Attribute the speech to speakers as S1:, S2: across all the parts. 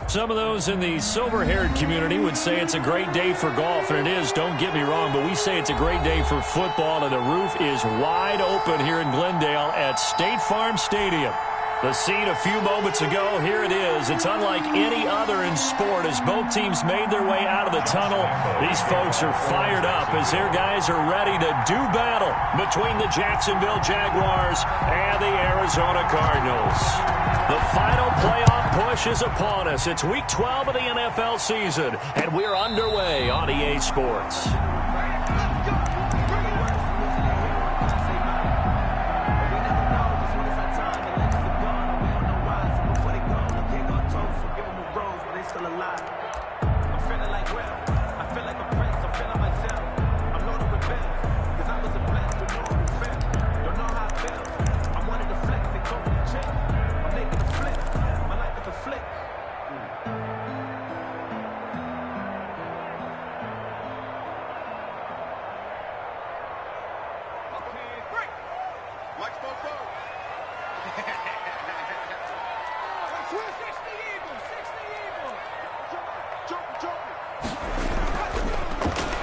S1: Some of those in the silver-haired community would say it's a great day for golf, and it is, don't get me wrong, but we say it's a great day for football, and the roof is wide open here in Glendale at State Farm Stadium. The scene a few moments ago, here it is. It's unlike any other in sport as both teams made their way out of the tunnel. These folks are fired up as their guys are ready to do battle between the Jacksonville Jaguars and the Arizona Cardinals. The final playoff push is upon us. It's Week 12 of the NFL season, and we're underway on EA Sports.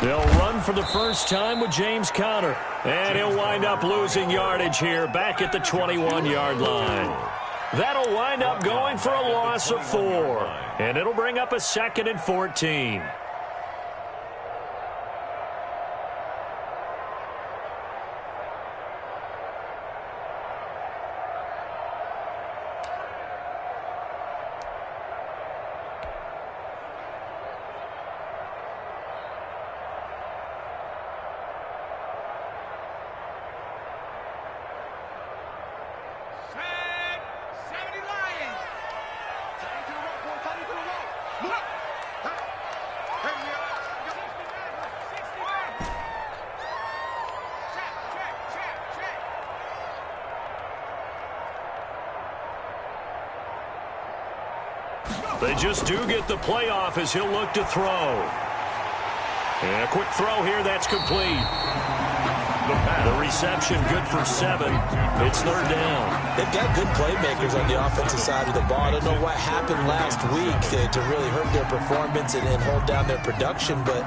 S1: They'll run for the first time with James Conner. And he'll wind up losing yardage here back at the 21-yard line. That'll wind up going for a loss of 4. And it'll bring up a 2nd and 14. They just do get the playoff as he'll look to throw. And a quick throw here, that's complete. The reception good for 7. It's 3rd down.
S2: They've got good playmakers on the offensive side of the ball. I don't know what happened last week to really hurt their performance and hold down their production, but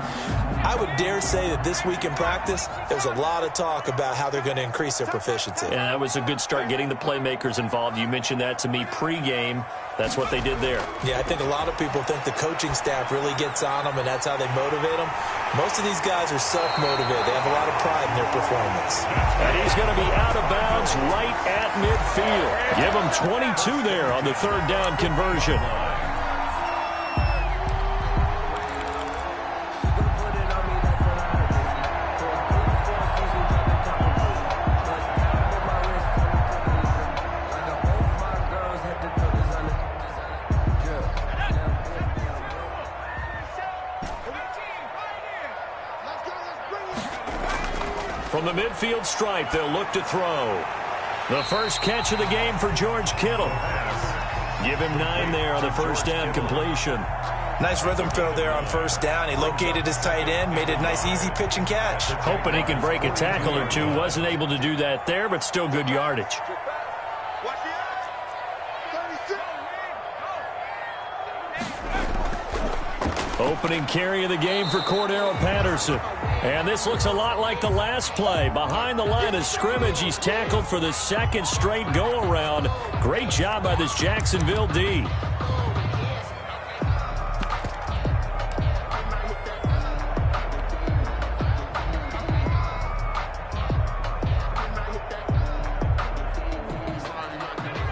S2: I would dare say that this week in practice, there's a lot of talk about how they're going to increase their proficiency.
S1: And that was a good start, getting the playmakers involved. You mentioned that to me pregame. That's what they did there.
S2: Yeah, I think a lot of people think the coaching staff really gets on them, and that's how they motivate them. Most of these guys are self-motivated. They have a lot of pride in their performance.
S1: And he's going to be out of bounds right at midfield. Give him 22 there on the 3rd down conversion. From the midfield stripe, they'll look to throw. The first catch of the game for George Kittle. Give him 9 there on the first down completion.
S2: Nice rhythm fill there on first down. He located his tight end, made a nice easy pitch and catch.
S1: Hoping he can break a tackle or two. Wasn't able to do that there, but still good yardage. Opening carry of the game for Cordero Patterson. And this looks a lot like the last play. Behind the line of scrimmage, he's tackled for the 2nd straight go-around. Great job by this Jacksonville D.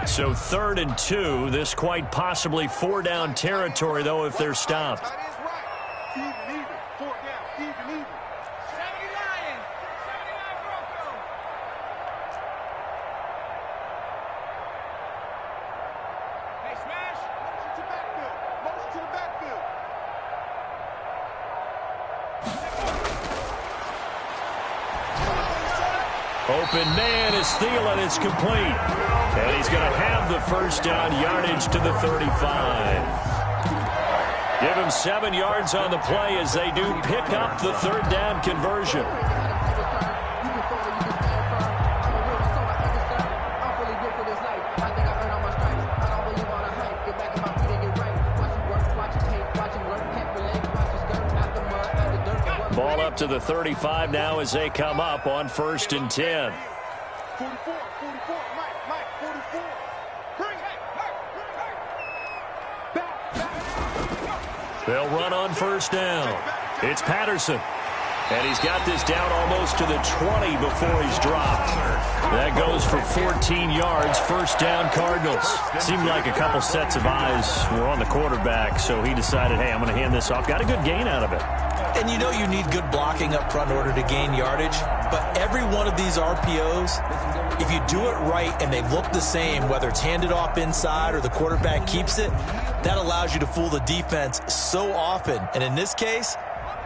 S1: So 3rd and 2. This quite possibly 4-down territory, though, if they're stopped. Open man is Thielen. It's complete. And he's going to have the first down, yardage to the 35. Give him 7 yards on the play as they do pick up the 3rd down conversion. up to the 35 now as they come up on 1st and 10.
S3: 44, Mike, 44. Bring it.
S1: They'll run on 1st down. It's Patterson. And he's got this down almost to the 20 before he's dropped. That goes for 14 yards, 1st down Cardinals. Seemed like a couple sets of eyes were on the quarterback, so he decided, hey, I'm going to hand this off. Got a good gain out of it.
S2: And you know you need good blocking up front in order to gain yardage. But every one of these RPOs, if you do it right and they look the same, whether it's handed off inside or the quarterback keeps it, that allows you to fool the defense so often. And in this case,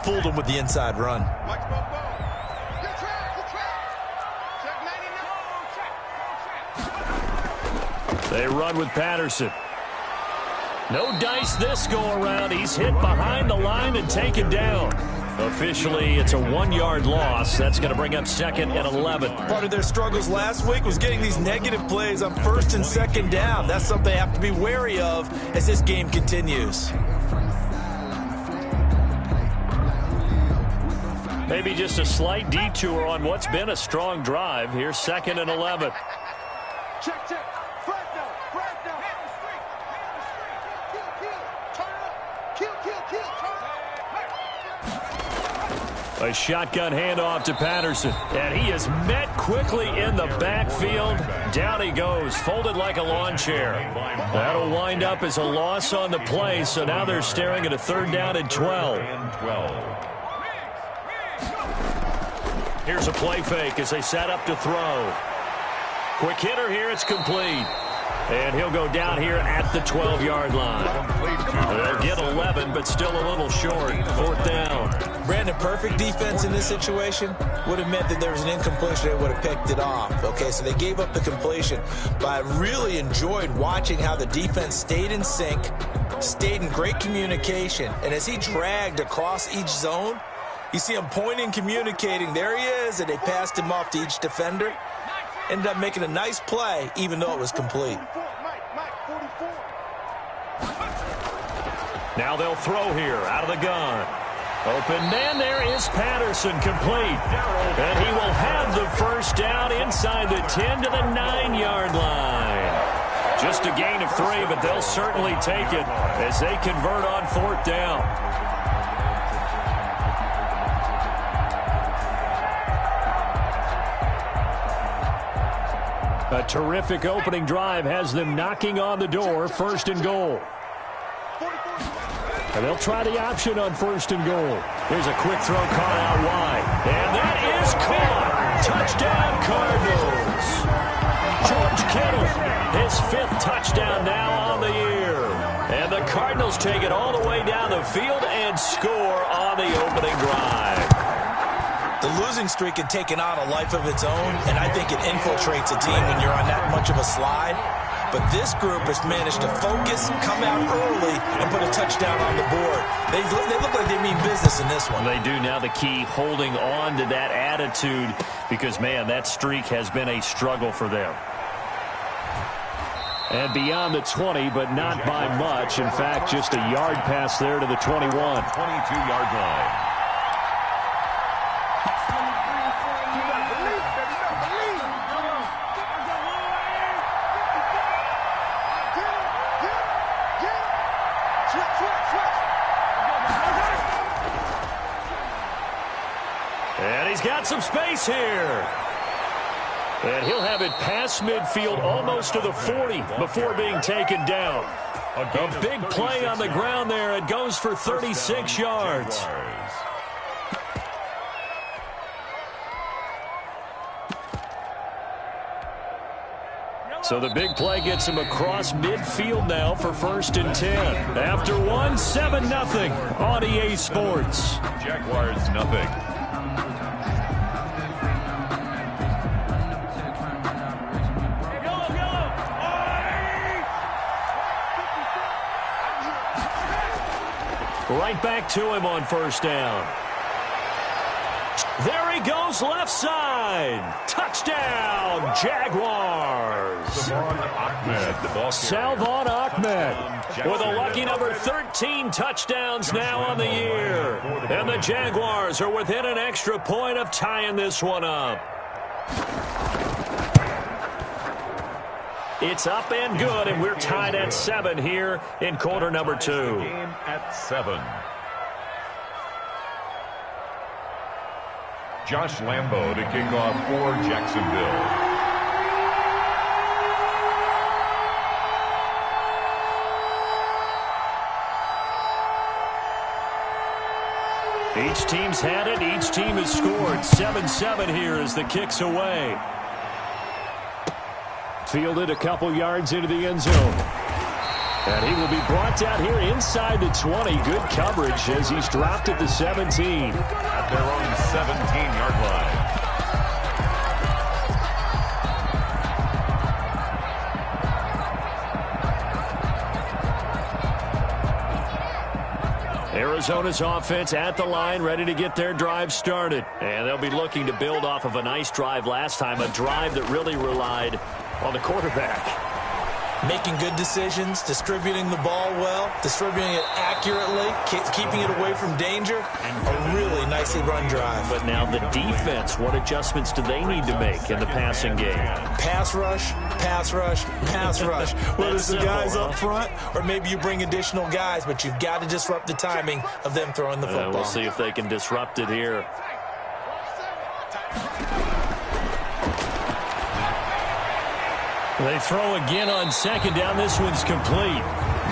S2: fooled them with the inside run.
S1: They run with Patterson. No dice this go-around. He's hit behind the line and taken down. Officially, it's a 1-yard loss. That's going to bring up 2nd and 11.
S2: Part of their struggles last week was getting these negative plays on 1st and 2nd down. That's something they have to be wary of as this game continues.
S1: Maybe just a slight detour on what's been a strong drive. Here's 2nd and 11.
S3: Check. Flag down. Hit the street. Kill. Turn up.
S1: A shotgun handoff to Patterson. And he is met quickly in the backfield. Down he goes, folded like a lawn chair. That'll wind up as a loss on the play, so now they're staring at a 3rd down and 12. Here's a play fake as they set up to throw. Quick hitter here, it's complete. And he'll go down here at the 12-yard line. They'll get 11, but still a little short. 4th down.
S2: Brandon, perfect defense in this situation would have meant that there was an incompletion. They would have picked it off. Okay, so they gave up the completion. But I really enjoyed watching how the defense stayed in sync, stayed in great communication. And as he dragged across each zone, you see him pointing, communicating. There he is, and they passed him off to each defender. Ended up making a nice play, even though it was complete.
S1: Now they'll throw here out of the gun. Open man, there is Patterson, complete. And he will have the 1st down inside the 10 to the 9-yard line. Just a gain of 3, but they'll certainly take it as they convert on 4th down. A terrific opening drive has them knocking on the door, 1st and goal. And they'll try the option on 1st and goal. Here's a quick throw caught out wide. And that is caught. Touchdown, Cardinals. George Kittle, his 5th touchdown now on the year. And the Cardinals take it all the way down the field and score on the opening drive.
S2: The losing streak had taken on a life of its own, and I think it infiltrates a team when you're on that much of a slide. But this group has managed to focus, come out early, and put a touchdown on the board. They look like they mean business in this one.
S1: They do. Now the key, holding on to that attitude, because, man, that streak has been a struggle for them. And beyond the 20, but not by much. In fact, just a yard pass there to the 21.
S4: 22-yard line.
S1: And he's got some space here. And he'll have it past midfield almost to the 40 before being taken down. A big play on the ground there. It goes for 36 yards. So the big play gets him across midfield now for 1st and 10. After 7-0 on EA Sports.
S4: Jaguars nothing.
S1: Right back to him on 1st down. There he goes left side. Touchdown, Jaguars. Salvon Ahmed with a lucky number 13 touchdowns now on the year. And the Jaguars are within an extra point of tying this one up. It's up and good, and we're tied at 7 here in quarter number 2.
S4: Game at 7. Josh Lambo to kick off for Jacksonville.
S1: Each team's had it. Each team has scored. 7-7 here as the kick's away. Fielded a couple yards into the end zone. And he will be brought down here inside the 20. Good coverage as he's dropped at the 17.
S4: At their own 17-yard line.
S1: Arizona's offense at the line, ready to get their drive started. And they'll be looking to build off of a nice drive last time, a drive that really relied on the quarterback.
S2: Making good decisions, distributing the ball well, distributing it accurately, keeping it away from danger. A really nicely run drive.
S1: But now the defense, what adjustments do they need to make in the passing game?
S2: Pass rush, pass rush, pass rush. Whether it's the guys up front or maybe you bring additional guys, but you've got to disrupt the timing of them throwing the football.
S1: We'll see if they can disrupt it here. They throw again on second down. This one's complete.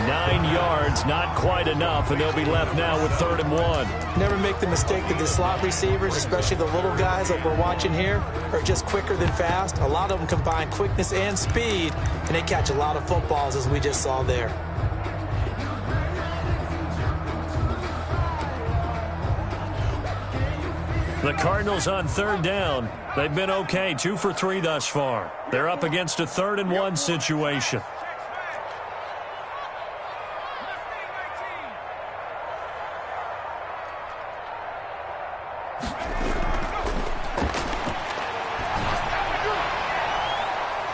S1: 9 yards, not quite enough, and they'll be left now with 3rd and 1.
S2: Never make the mistake that the slot receivers, especially the little guys that we're watching here, are just quicker than fast. A lot of them combine quickness and speed, and they catch a lot of footballs, as we just saw there.
S1: The Cardinals on 3rd down. They've been okay, 2 for 3 thus far. They're up against a 3rd and 1 situation.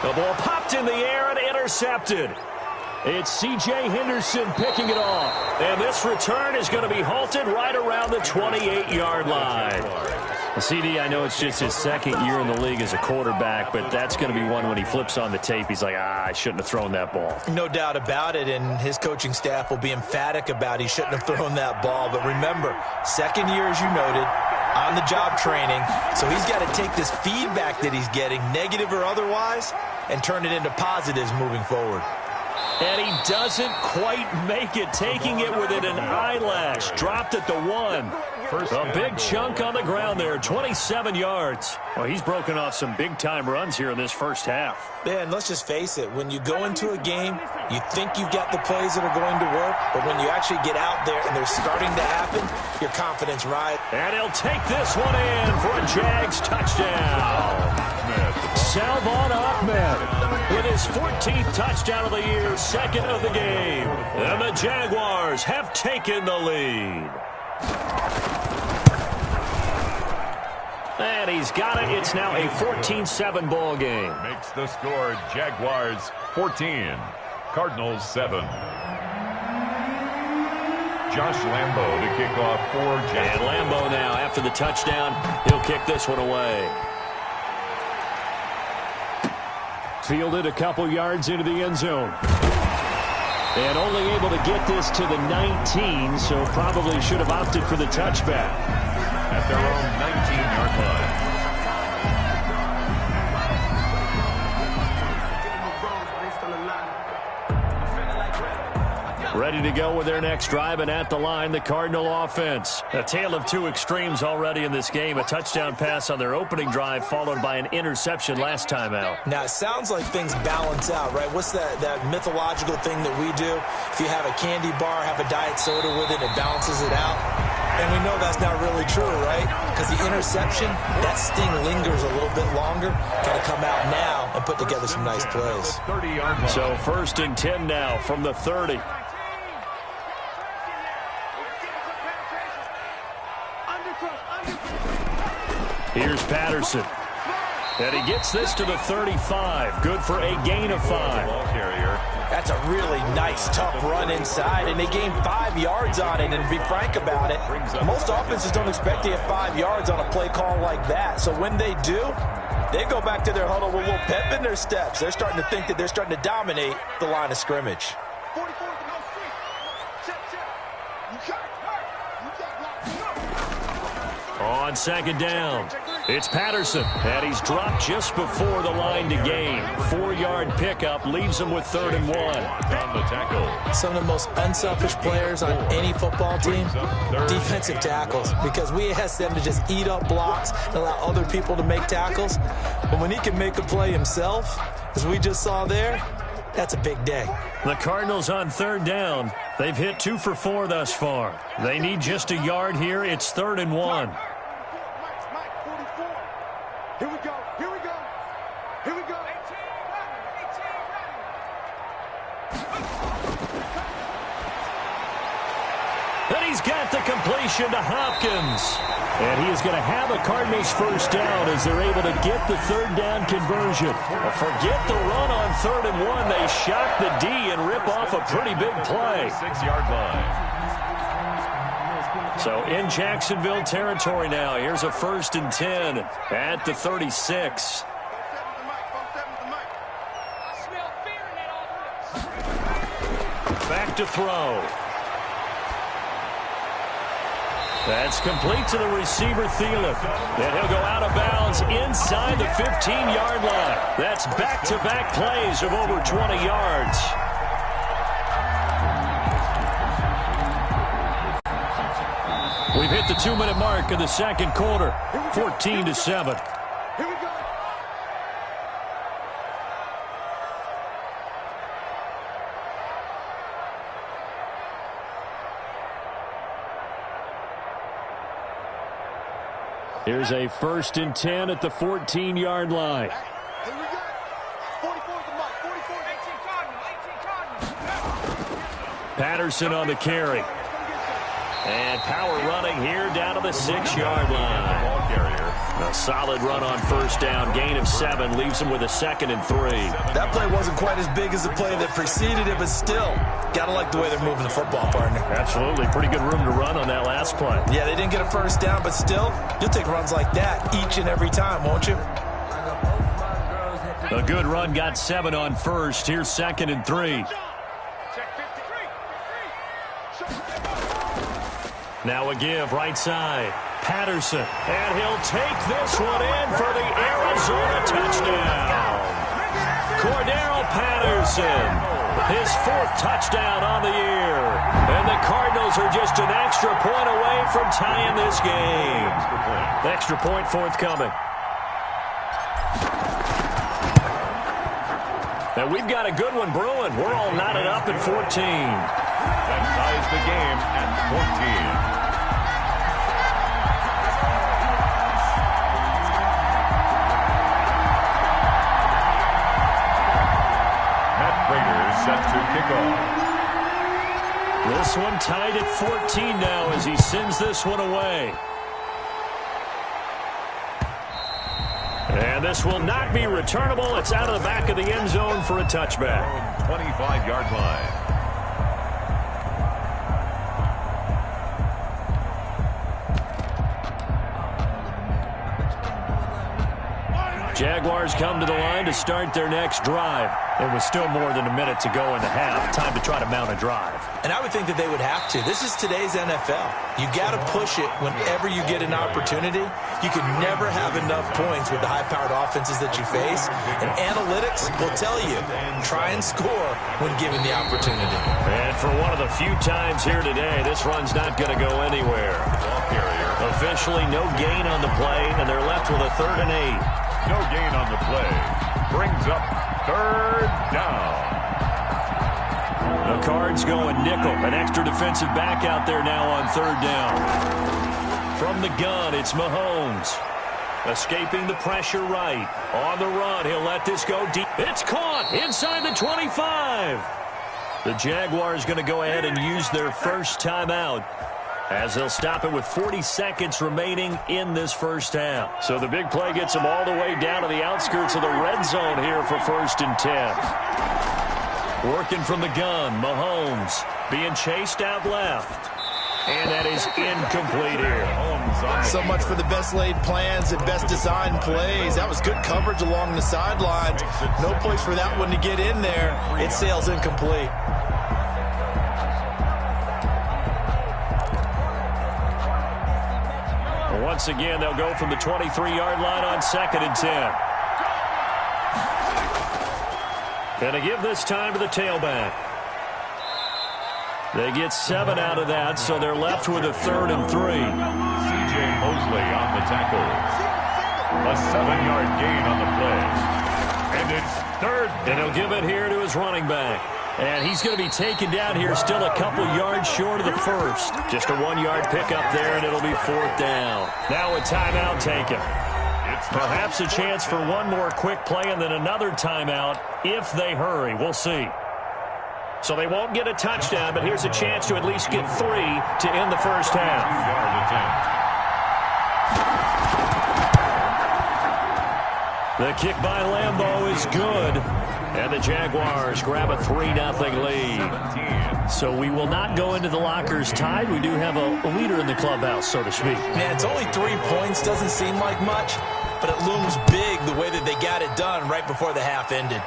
S1: The ball popped in the air and intercepted. It's C.J. Henderson picking it off. And this return is going to be halted right around the 28-yard line. CD, I know it's just his 2nd year in the league as a quarterback, but that's going to be one when he flips on the tape. He's like, I shouldn't have thrown that ball.
S2: No doubt about it, and his coaching staff will be emphatic about he shouldn't have thrown that ball. But remember, 2nd year, as you noted, on-the-job training. So he's got to take this feedback that he's getting, negative or otherwise, and turn it into positives moving forward.
S1: And he doesn't quite make it, taking it within an eyelash. Dropped at the 1. A big chunk on the ground there, 27 yards. Well, he's broken off some big-time runs here in this first half.
S2: Yeah, and let's just face it. When you go into a game, you think you've got the plays that are going to work, but when you actually get out there and they're starting to happen, your confidence rises.
S1: And he'll take this one in for a Jags touchdown. Salvon Ahmed with his 14th touchdown of the year, 2nd of the game. And the Jaguars have taken the lead. And he's got it. It's now a 14-7 ball game.
S4: Makes the score Jaguars 14, Cardinals 7. Josh Lambo to kick off for Jacksonville.
S1: And Lambo now, after the touchdown, he'll kick this one away. Fielded a couple yards into the end zone. And only able to get this to the 19, so probably should have opted for the touchback.
S4: At their own 19-yard line.
S1: Ready to go with their next drive, and at the line, the Cardinal offense. A tale of 2 extremes already in this game. A touchdown pass on their opening drive, followed by an interception last time out.
S2: Now, it sounds like things balance out, right? What's that mythological thing that we do? If you have a candy bar, have a diet soda with it, it balances it out. And we know that's not really true, right? Because the interception, that sting lingers a little bit longer. Got to come out now and put together some nice plays.
S1: So 1st and 10 now from the 30. Here's Patterson. And he gets this to the 35. Good for a gain of 5.
S2: That's a really nice, tough run inside, and they gained 5 yards on it. And to be frank about it, most offenses don't expect to get 5 yards on a play call like that. So when they do, they go back to their huddle with a little pep in their steps. They're starting to think that they're starting to dominate the line of scrimmage.
S3: 44 to no street. Check. You got
S1: On second down, it's Patterson, and he's dropped just before the line to gain. 4-yard pickup leaves him with 3rd and 1.
S4: On the tackle.
S2: Some of the most unselfish players on any football team, defensive tackles, because we ask them to just eat up blocks and allow other people to make tackles. But when he can make a play himself, as we just saw there, that's a big day.
S1: The Cardinals on 3rd down. They've hit 2 for 4 thus far. They need just a yard here. It's 3rd and 1.
S3: Mike, 44. Here we go.
S1: And he's got the completion to Hopkins. And he is going to have a Cardinals first down as they're able to get the 3rd down conversion. Forget the run on 3rd and 1. They shock the D and rip off a pretty big play.
S4: 6-yard line.
S1: So in Jacksonville territory now. Here's a 1st and 10 at the 36. Back to throw. That's complete to the receiver, Thielen. And he'll go out of bounds inside the 15-yard line. That's back-to-back plays of over 20 yards. We've hit the 2-minute mark of the second quarter, 14-7.
S3: Here we go.
S1: Here's a 1st and 10 at the 14-yard line.
S3: Here we go. 44 to Mike. 44. 18 Cardinals.
S1: Patterson on the carry. And power running here down to the 6-yard line.
S4: Ball carrier.
S1: A solid run on 1st down. Gain of 7 leaves him with a 2nd and 3.
S2: That play wasn't quite as big as the play that preceded it, but still, got to like the way they're moving the football, partner.
S1: Absolutely. Pretty good room to run on that last play.
S2: Yeah, they didn't get a 1st down, but still, you'll take runs like that each and every time, won't you?
S1: A good run got 7 on 1st. Here's 2nd and 3. Now a give right side. Patterson. And he'll take this one in for the Arizona touchdown. Cordero Patterson. His 4th touchdown on the year. And the Cardinals are just an extra point away from tying this game. Extra point forthcoming. And we've got a good one brewing. We're all knotted up at 14.
S4: That ties the game at 14. Set to kick off.
S1: This one tied at 14 now as he sends this one away. And this will not be returnable. It's out of the back of the end zone for a touchback.
S4: 25-yard line.
S1: Jaguars come to the line to start their next drive. It was still more than a minute to go in the half. Time to try to mount a drive.
S2: And I would think that they would have to. This is today's NFL. You got to push it whenever you get an opportunity. You can never have enough points with the high-powered offenses that you face. And analytics will tell you, try and score when given the opportunity.
S1: And for one of the few times here today, this run's not going to go anywhere. Officially no gain on the play, and they're left with a 3rd and 8.
S4: No gain on the play. Brings up 3rd down.
S1: The Cards going nickel. An extra defensive back out there now on 3rd down. From the gun, it's Mahomes. Escaping the pressure right. On the run, he'll let this go deep. It's caught inside the 25. The Jaguars going to go ahead and use their first timeout. as they'll stop it with 40 seconds remaining in this first half. So the big play gets them all the way down to the outskirts of the red zone here for 1st and 10. Working from the gun, Mahomes being chased out left. And that is incomplete here.
S2: So much for the best laid plans and best designed plays. That was good coverage along the sidelines. No place for that one to get in there. It sails incomplete.
S1: Once again, they'll go from the 23-yard line on 2nd and 10. Going to give this time to the tailback. They get 7 out of that, so they're left with a 3rd and 3.
S4: C.J. Mosley on the tackle. A 7-yard gain on the play. And it's 3rd.
S1: And he'll give it here to his running back. And he's going to be taken down here still a couple yards short of the first. Just a 1-yard pickup there, and it'll be 4th down. Now a timeout taken. Perhaps a chance for one more quick play and then another timeout if they hurry. We'll see. So they won't get a touchdown, but here's a chance to at least get 3 to end the first half. The kick by Lambeau is good. And the Jaguars grab a 3-0 lead. So we will not go into the lockers tied. We do have a leader in the clubhouse, so to speak.
S2: Man, it's only 3 points. Doesn't seem like much, but it looms big the way that they got it done right before the half ended.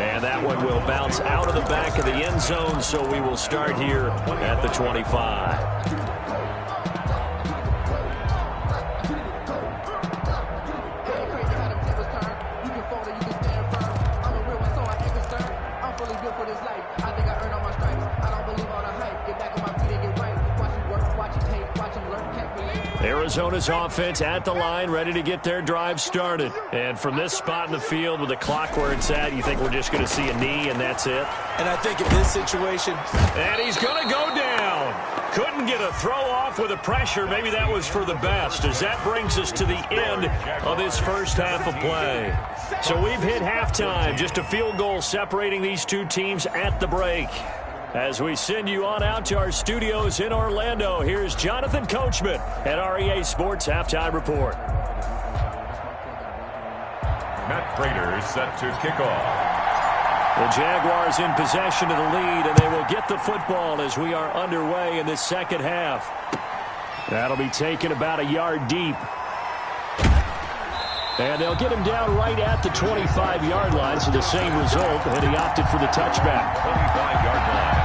S1: And that one will bounce out of the back of the end zone, so we will start here at the 25. Arizona's offense at the line, ready to get their drive started. And from this spot in the field with the clock where it's at, you think we're just going to see a knee and that's it?
S2: And I think in this situation...
S1: And he's going to go down. Couldn't get a throw off with the pressure. Maybe that was for the best, as that brings us to the end of this first half of play. So we've hit halftime, just a field goal separating these two teams at the break. As we send you on out to our studios in Orlando, here's Jonathan Coachman at REA Sports Halftime Report.
S4: Matt Prater is set to kick off.
S1: The Jaguars in possession of the lead, and they will get the football as we are underway in this second half. That'll be taken about a yard deep. And they'll get him down right at the 25-yard line, so the same result, and he opted for the touchback.
S4: 25-yard line.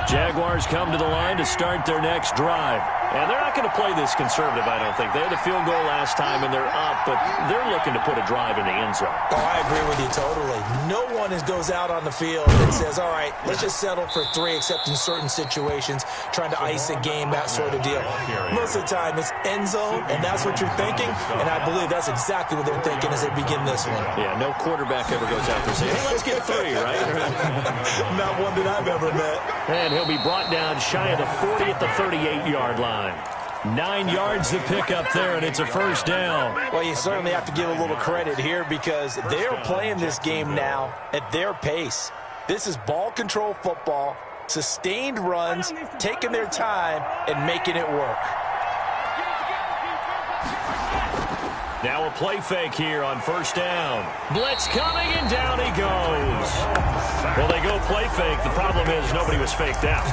S1: Jaguars come to the line to start their next drive. And they're not going to play this conservative, I don't think. They had a field goal last time, and they're up, but they're looking to put a drive in the end zone.
S2: Oh, I agree with you totally. No one goes out on the field and says, all right, let's just settle for 3, except in certain situations, trying to ice a game, that sort of deal. Most of the time, it's end zone, and that's what you're thinking, and I believe that's exactly what they're thinking as they begin this one.
S1: Yeah, no quarterback ever goes out there saying, hey, let's get 3, right?
S2: Not one that I've ever met.
S1: And he'll be brought down shy of the 40 at the 38-yard line. 9 yards to pick up there, and it's a first down.
S2: Well, you certainly have to give a little credit here because they're playing this game now at their pace. This is ball control football, sustained runs, taking their time, and making it work.
S1: Now a play fake here on first down. Blitz coming, and down he goes. Well, they go play fake. The problem is nobody was faked out.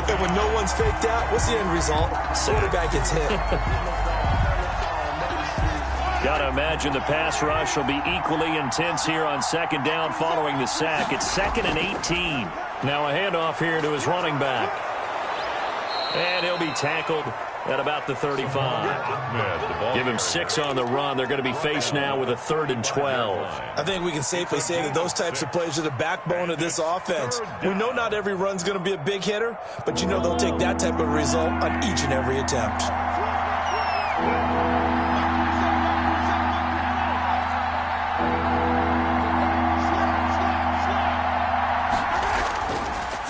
S2: And when no one's faked out, what's the end result? Quarterback gets hit.
S1: Got to imagine the pass rush will be equally intense here on second down following the sack. It's 2nd and 18. Now a handoff here to his running back. And he'll be tackled at about the 35. Give him 6 on the run. They're going to be faced now with a 3rd and 12.
S2: I think we can safely say that those types of plays are the backbone of this offense. We know not every run's going to be a big hitter, but you know they'll take that type of result on each and every attempt.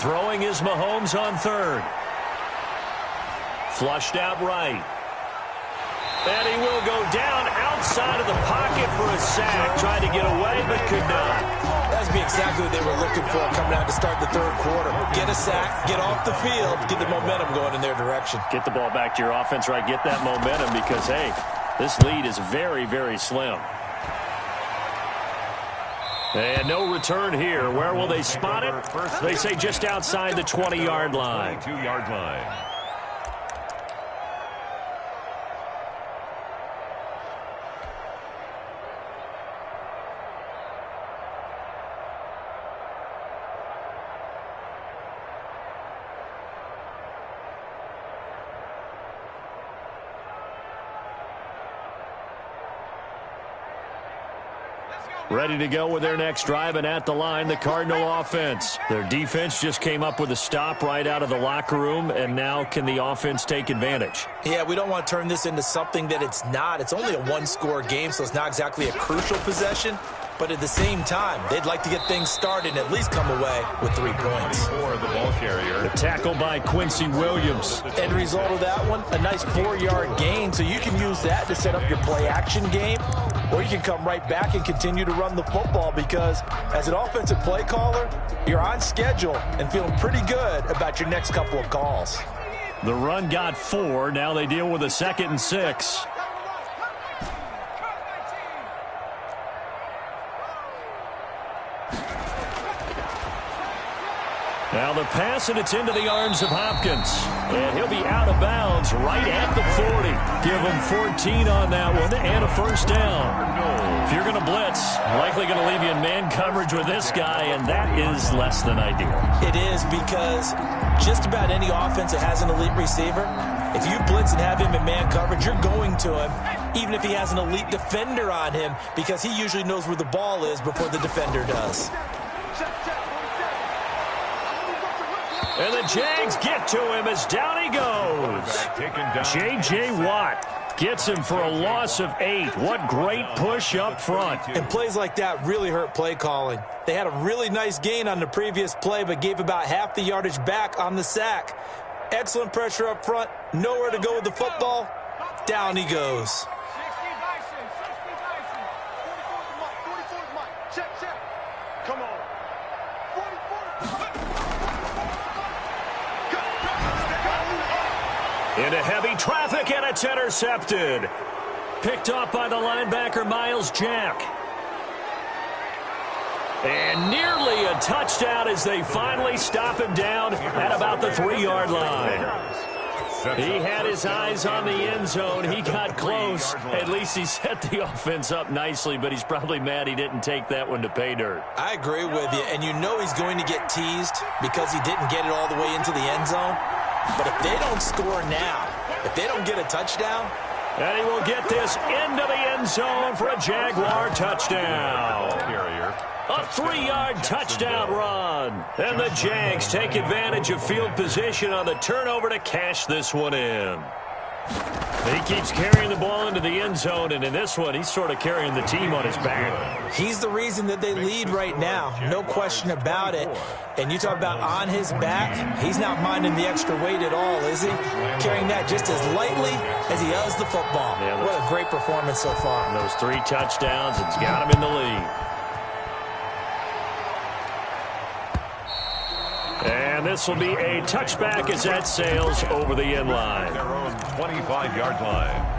S1: Throwing is Mahomes on 3rd. Flushed out right. And he will go down outside inside of the pocket for a sack. Tried to get away, but could not.
S2: That's exactly what they were looking for coming out to start the third quarter. Get a sack, get off the field, get the momentum going in their direction.
S1: Get the ball back to your offense, right? Get that momentum because, hey, this lead is very, very slim. And no return here. Where will they spot it? They say just outside the 20-yard line.
S4: 22-yard line.
S1: Ready to go with their next drive, and at the line, the Cardinal offense. Their defense just came up with a stop right out of the locker room, and now can the offense take advantage?
S2: Yeah, we don't want to turn this into something that it's not. It's only a one-score game, so it's not exactly a crucial possession. But at the same time, they'd like to get things started and at least come away with 3 points.
S4: For the ball carrier.
S1: The tackle by Quincy Williams.
S2: End result of that one, a nice 4-yard gain. So you can use that to set up your play-action game, or you can come right back and continue to run the football because as an offensive play caller, you're on schedule and feeling pretty good about your next couple of calls.
S1: The run got 4. Now they deal with a 2nd and 6. Now the pass, and it's into the arms of Hopkins. And he'll be out of bounds right at the 40. Give him 14 on that one and a first down. If you're going to blitz, likely going to leave you in man coverage with this guy, and that is less than ideal.
S2: It is because just about any offense that has an elite receiver, if you blitz and have him in man coverage, you're going to him, even if he has an elite defender on him, because he usually knows where the ball is before the defender does.
S1: And the Jags get to him as down he goes. J.J. Watt gets him for a loss of 8. What great push up front.
S2: And plays like that really hurt play calling. They had a really nice gain on the previous play, but gave about half the yardage back on the sack. Excellent pressure up front. Nowhere to go with the football. Down he goes.
S3: Come on.
S1: Into heavy traffic, and it's intercepted. Picked off by the linebacker, Miles Jack. And nearly a touchdown as they finally stop him down at about the 3-yard line. He had his eyes on the end zone. He got close. At least he set the offense up nicely, but he's probably mad he didn't take that one to pay dirt.
S2: I agree with you, and you know he's going to get teased because he didn't get it all the way into the end zone. But if they don't score now, if they don't get a touchdown,
S1: and he will get this into the end zone for a Jaguar touchdown. A 3-yard touchdown run. And the Jags take advantage of field position on the turnover to cash this one in. He keeps carrying the ball into the end zone, and in this one, he's sort of carrying the team on his back.
S2: He's the reason that they lead right now, no question about it. And you talk about on his back, he's not minding the extra weight at all, is he? Carrying that just as lightly as he does the football. Yeah, what a great performance so far.
S1: Those 3 touchdowns, it's got him in the lead. And this will be a touchback as that sails over the end line.
S4: Their own 25-yard line.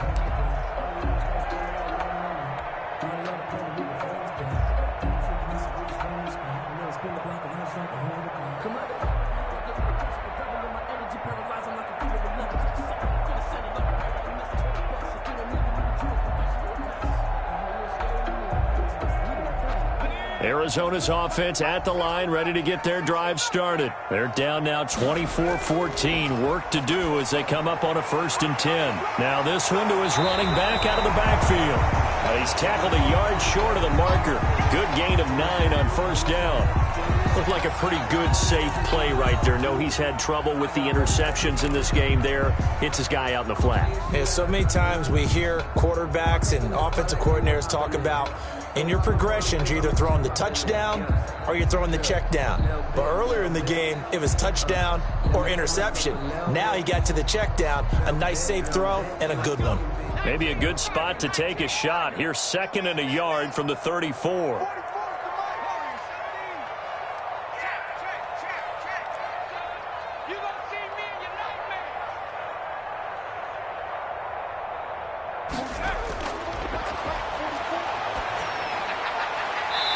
S1: Arizona's offense at the line, ready to get their drive started. They're down now 24-14. Work to do as they come up on a 1st and 10. Now this one to his running back out of the backfield. He's tackled a yard short of the marker. Good gain of 9 on 1st down. Looked like a pretty good, safe play right there. No, he's had trouble with the interceptions in this game there. Hits his guy out in the flat.
S2: Yeah, so many times we hear quarterbacks and offensive coordinators talk about in your progressions, you're either throwing the touchdown or you're throwing the check down. But earlier in the game, it was touchdown or interception. Now he got to the check down, a nice safe throw and a good one.
S1: Maybe a good spot to take a shot. Here's 2nd and a yard from the 34.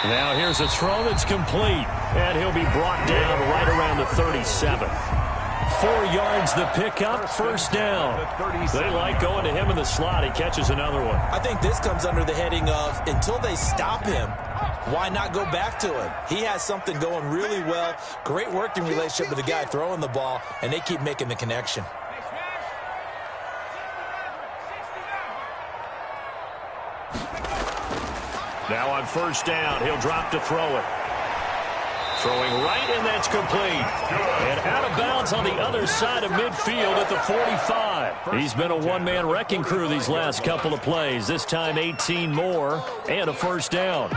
S1: Now here's a throw that's complete, and he'll be brought down right around the 37. 4 yards the pickup, 1st down. They like going to him in the slot. He catches another one.
S2: I think this comes under the heading of until they stop him, why not go back to him? He has something going really well. Great working relationship with the guy throwing the ball, and they keep making the connection.
S1: Now on 1st down, he'll drop to throw it. Throwing right, and that's complete. And out of bounds on the other side of midfield at the 45. He's been a one-man wrecking crew these last couple of plays. This time 18 more and a 1st down.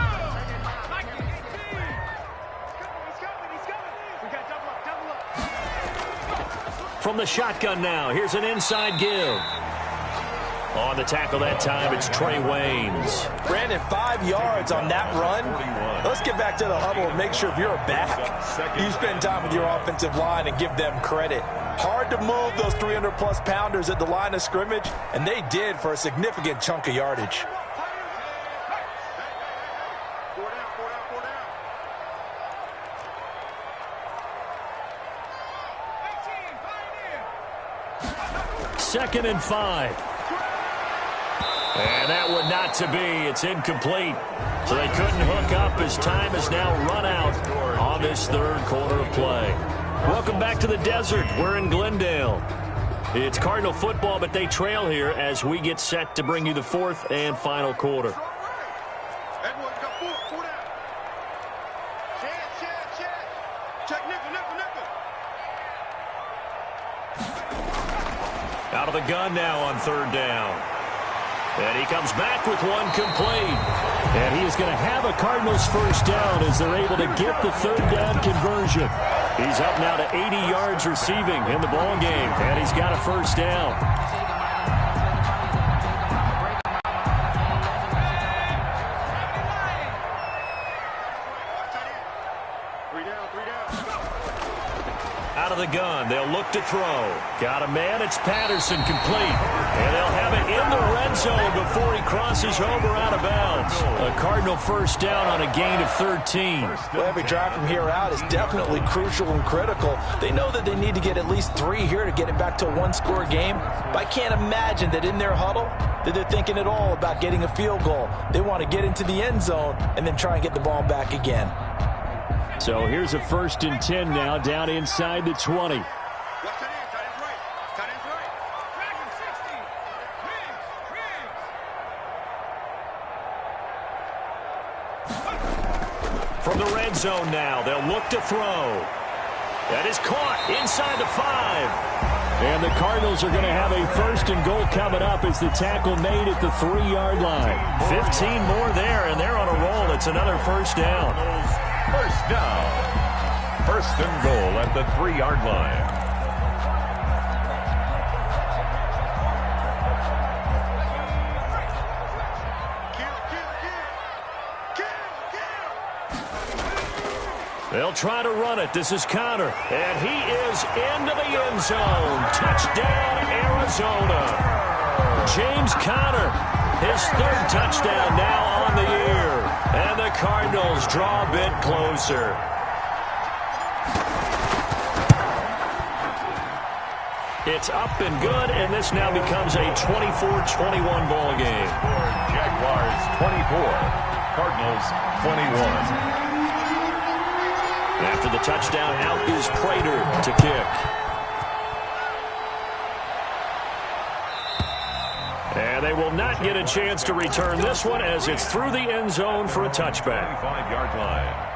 S1: From the shotgun now, here's an inside give. On the tackle that time, it's Trey Waynes.
S2: Brandon, 5 yards on that run. Let's get back to the huddle and make sure if you're a back, you spend time with your offensive line and give them credit. Hard to move those 300-plus pounders at the line of scrimmage, and they did for a significant chunk of yardage.
S1: Second and 5. And that one not to be. It's incomplete. So they couldn't hook up as time has now run out on this 3rd quarter of play. Welcome back to the desert. We're in Glendale. It's Cardinal football, but they trail here as we get set to bring you the 4th and final quarter. Out of the gun now on 3rd down. And he comes back with one complete. And he is going to have a Cardinals 1st down as they're able to get the 3rd down conversion. He's up now to 80 yards receiving in the ball game. And he's got a 1st down. Out of the gun, they'll look to throw. Got a man, it's Patterson, complete. And they'll have it in the red zone before he crosses over out of bounds. A Cardinal 1st down on a gain of 13.
S2: Well, every drive from here out is definitely crucial and critical. They know that they need to get at least 3 here to get it back to a 1-score game. But I can't imagine that in their huddle that they're thinking at all about getting a field goal. They want to get into the end zone and then try and get the ball back again.
S1: So here's a 1st and 10 now, down inside the 20. From the red zone now, they'll look to throw. That is caught inside the 5. And the Cardinals are going to have a 1st and goal coming up as the tackle made at the 3-yard line. 15 more there, and they're on a roll. It's another 1st down.
S4: 1st down. 1st and goal at the 3-yard line.
S1: They'll try to run it. This is Conner. And he is into the end zone. Touchdown, Arizona. James Conner, his 3rd touchdown now on the year. And the Cardinals draw a bit closer. It's up and good, and this now becomes a 24-21 ball game.
S4: Jaguars 24, Cardinals 21.
S1: After the touchdown, out is Prater to kick. And they will not get a chance to return this one as it's through the end zone for a touchback.
S4: 5-yard line.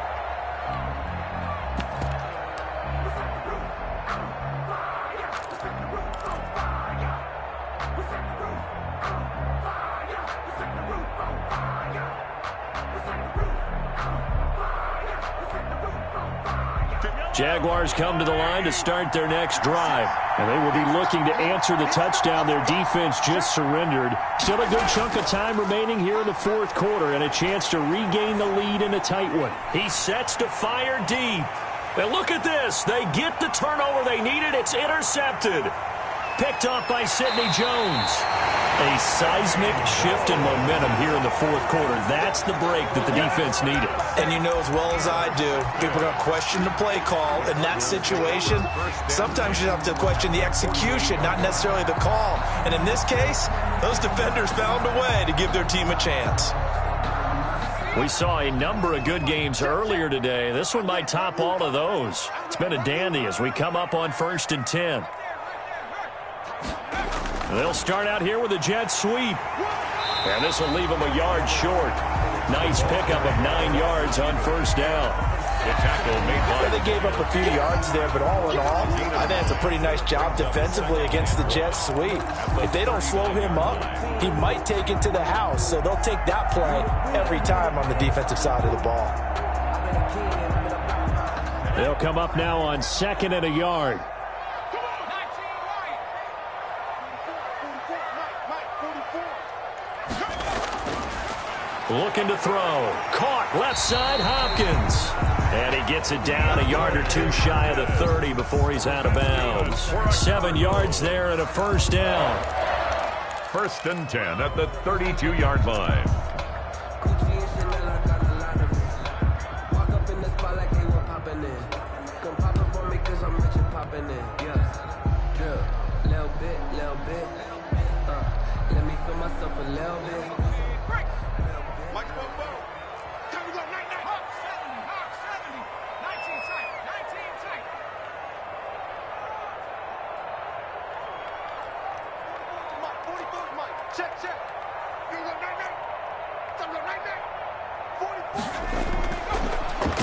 S1: Jaguars come to the line to start their next drive. And they will be looking to answer the touchdown their defense just surrendered. Still a good chunk of time remaining here in the fourth quarter and a chance to regain the lead in a tight one. He sets to fire deep. And look at this. They get the turnover they needed. It's intercepted. Picked off by Sidney Jones. A seismic shift in momentum here in the fourth quarter. That's the break that the defense needed.
S2: And you know as well as I do, people are going to question the play call in that situation. Sometimes you have to question the execution, not necessarily the call. And in this case, those defenders found a way to give their team a chance.
S1: We saw a number of good games earlier today. This one might top all of those. It's been a dandy as we come up on 1st and 10. They'll start out here with a jet sweep. And this will leave them a yard short. Nice pickup of 9 yards on first down.
S4: The tackle made by...
S2: They gave up a few yards there, but all in all, I think it's a pretty nice job defensively against the jet sweep. If they don't slow him up, he might take it to the house, so they'll take that play every time on the defensive side of the ball.
S1: They'll come up now on 2nd and a yard. Looking to throw. Caught left side, Hopkins. And he gets it down a yard or two shy of the 30 before he's out of bounds. 7 yards there and a first down.
S4: 1st and 10 at the 32-yard line.
S5: Let me feel myself a little bit.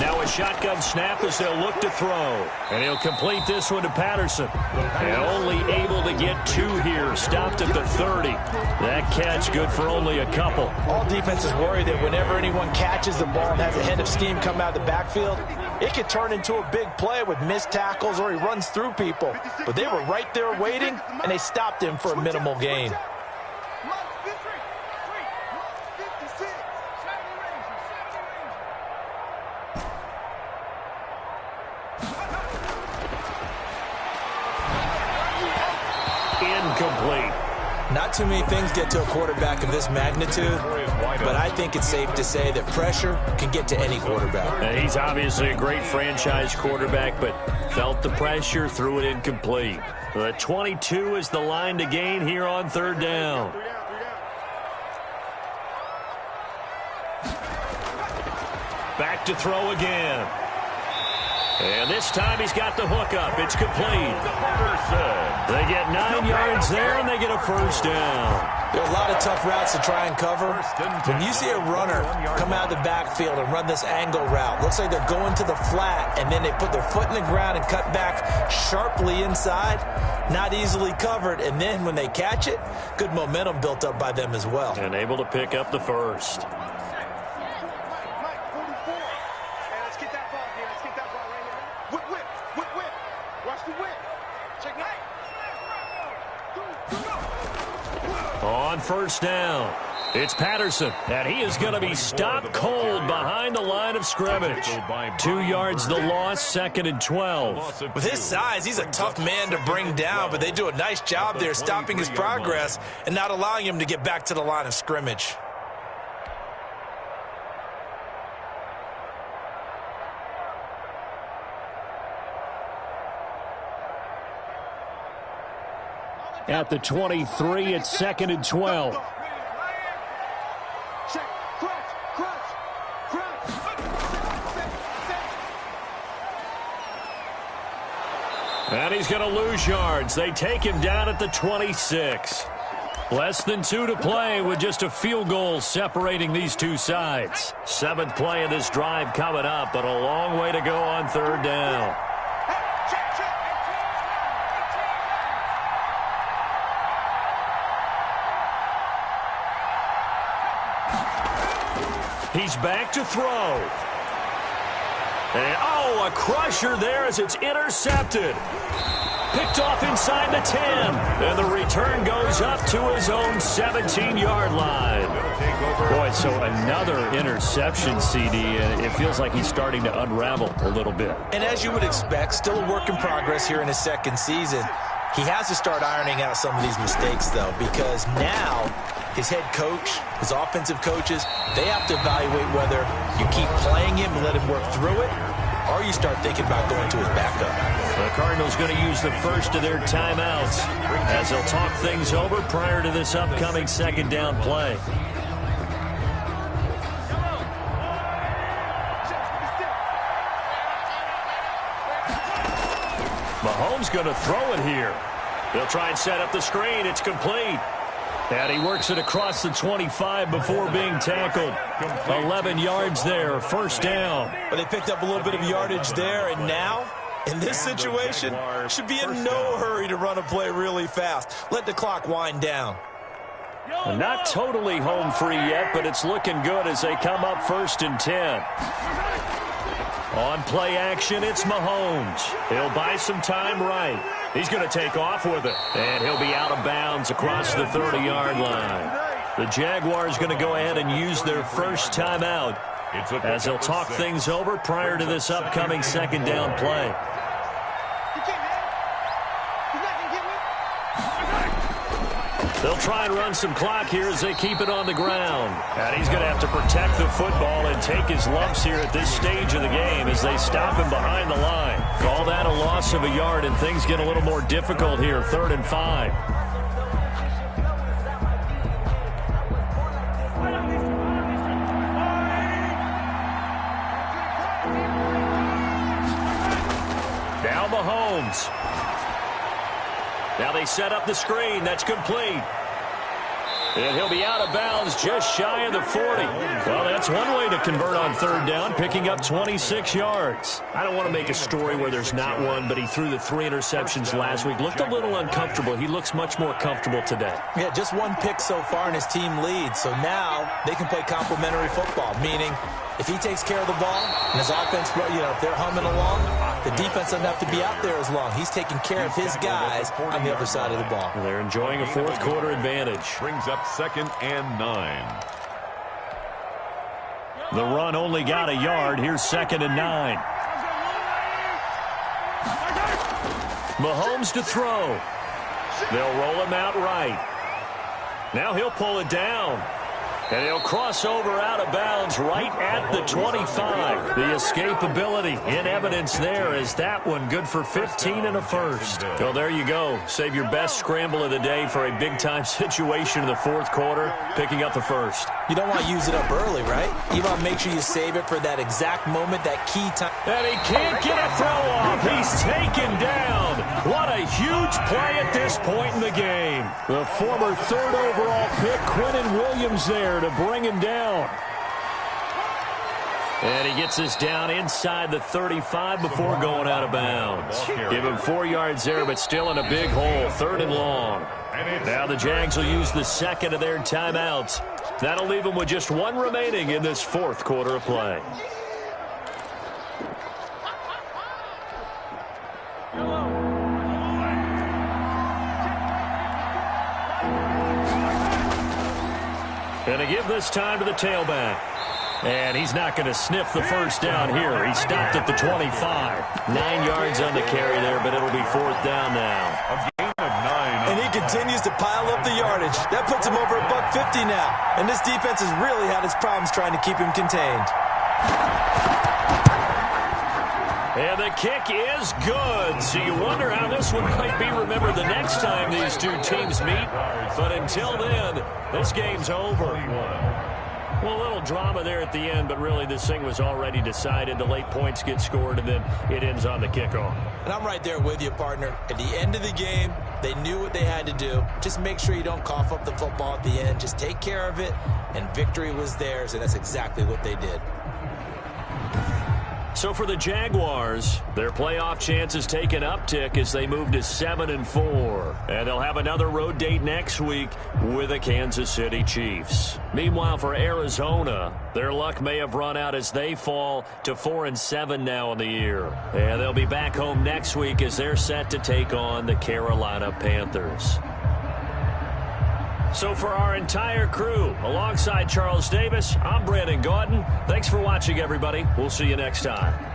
S1: Now a shotgun snap as they'll look to throw. And he'll complete this one to Patterson. And only able to get 2 here. Stopped at the 30. That catch good for only a couple.
S2: All defenses worry that whenever anyone catches the ball and has a head of steam come out of the backfield, it could turn into a big play with missed tackles or he runs through people. But they were right there waiting, and they stopped him for a minimal gain.
S1: Incomplete.
S2: Not too many things get to a quarterback of this magnitude, but I think it's safe to say that pressure can get to any quarterback.
S1: And he's obviously a great franchise quarterback, but felt the pressure, threw it incomplete. The 22 is the line to gain here on 3rd down. Back to throw again. And this time he's got the hook up. It's complete. They get 9 yards there, and they get a first down.
S2: There are a lot of tough routes to try and cover. When you see a runner come out of the backfield and run this angle route, looks like they're going to the flat, and then they put their foot in the ground and cut back sharply inside. Not easily covered, and then when they catch it, good momentum built up by them as well.
S1: And able to pick up the first. On first down, it's Patterson, and he is going to be stopped cold behind the line of scrimmage. 2 yards the loss, 2nd and 12.
S2: With his size, he's a tough man to bring down, but they do a nice job there stopping his progress and not allowing him to get back to the line of scrimmage.
S1: At the 23, it's 2nd and 12. And he's going to lose yards. They take him down at the 26. Less than 2 to play with just a field goal separating these two sides. 7th play of this drive coming up, but a long way to go on 3rd down. He's back to throw. And, oh, Oh, a crusher there as it's intercepted. Picked off inside the 10. And the return goes up to his own 17-yard line. Boy, so another interception, CD, and it feels like he's starting to unravel a little bit.
S2: And as you would expect, still a work in progress here in his second season. He has to start ironing out some of these mistakes, though, because now his head coach, his offensive coaches, they have to evaluate whether you keep playing him and let him work through it, or you start thinking about going to his backup.
S1: The Cardinals going to use the first of their timeouts as they'll talk things over prior to this upcoming second down play. Mahomes going to throw it here. They'll try and set up the screen. It's complete. And he works it across the 25 before being tackled. 11 yards there, first down.
S2: But they picked up a little bit of yardage there, and now, in this situation, should be in no hurry to run a play really fast. Let the clock wind down.
S1: Not totally home free yet, but it's looking good as they come up 1st and 10. On play action, it's Mahomes. He'll buy some time right. He's going to take off with it. And he'll be out of bounds across the 30-yard line. The Jaguars going to go ahead and use their first timeout as they'll talk things over prior to this upcoming second down play. They'll try and run some clock here as they keep it on the ground. And he's going to have to protect the football and take his lumps here at this stage of the game as they stop him behind the line. Call that a loss of a yard, and things get a little more difficult here, 3rd and 5. Now Mahomes. Now they set up the screen. That's complete. And he'll be out of bounds just shy of the 40. Well, that's one way to convert on 3rd down, picking up 26 yards. I don't want to make a story where there's not one, but he threw the 3 interceptions last week. Looked a little uncomfortable. He looks much more comfortable today.
S2: Yeah, just 1 pick so far and his team leads. So now they can play complementary football, meaning if he takes care of the ball and his offense, if they're humming along, the defense doesn't have to be out there as long. He's taking care of his guys on the other side of the ball.
S1: They're enjoying a 4th quarter advantage.
S4: Brings up 2nd and 9.
S1: The run only got a yard. Here's 2nd and 9. Mahomes to throw. They'll roll him out right. Now he'll pull it down. And he'll cross over out of bounds right at the 25. The escapability in evidence there is that one good for 15 and a first. So there you go. Save your best scramble of the day for a big-time situation in the 4th quarter, picking up the first.
S2: You don't want to use it up early, right? You want to make sure you save it for that exact moment, that key time.
S1: And he can't get a throw off. He's taken down. What a huge play at this point in the game. The former 3rd overall pick, Quinnen Williams there to bring him down. And he gets us down inside the 35 before going out of bounds. Give him 4 yards there, but still in a big hole. 3rd and long. Now the Jags will use the 2nd of their timeouts. That'll leave them with just 1 remaining in this 4th quarter of play. And to give this time to the tailback. And he's not going to sniff the first down here. He stopped at the 25. 9 yards on the carry there, but it'll be 4th down now.
S4: A gain of 9.
S2: And he continues to pile up the yardage. That puts him over $150 now. And this defense has really had its problems trying to keep him contained.
S1: And the kick is good. So you wonder how this one might be remembered the next time these two teams meet. But until then, this game's over. Well, a little drama there at the end, but really this thing was already decided. The late points get scored, and then it ends on the kickoff.
S2: And I'm right there with you, partner. At the end of the game, they knew what they had to do. Just make sure you don't cough up the football at the end. Just take care of it, and victory was theirs, and that's exactly what they did.
S1: So for the Jaguars, their playoff chances take an uptick as they move to 7-4. And they'll have another road date next week with the Kansas City Chiefs. Meanwhile, for Arizona, their luck may have run out as they fall to 4-7 now in the year. And they'll be back home next week as they're set to take on the Carolina Panthers. So for our entire crew, alongside Charles Davis, I'm Brandon Gaudin. Thanks for watching, everybody. We'll see you next time.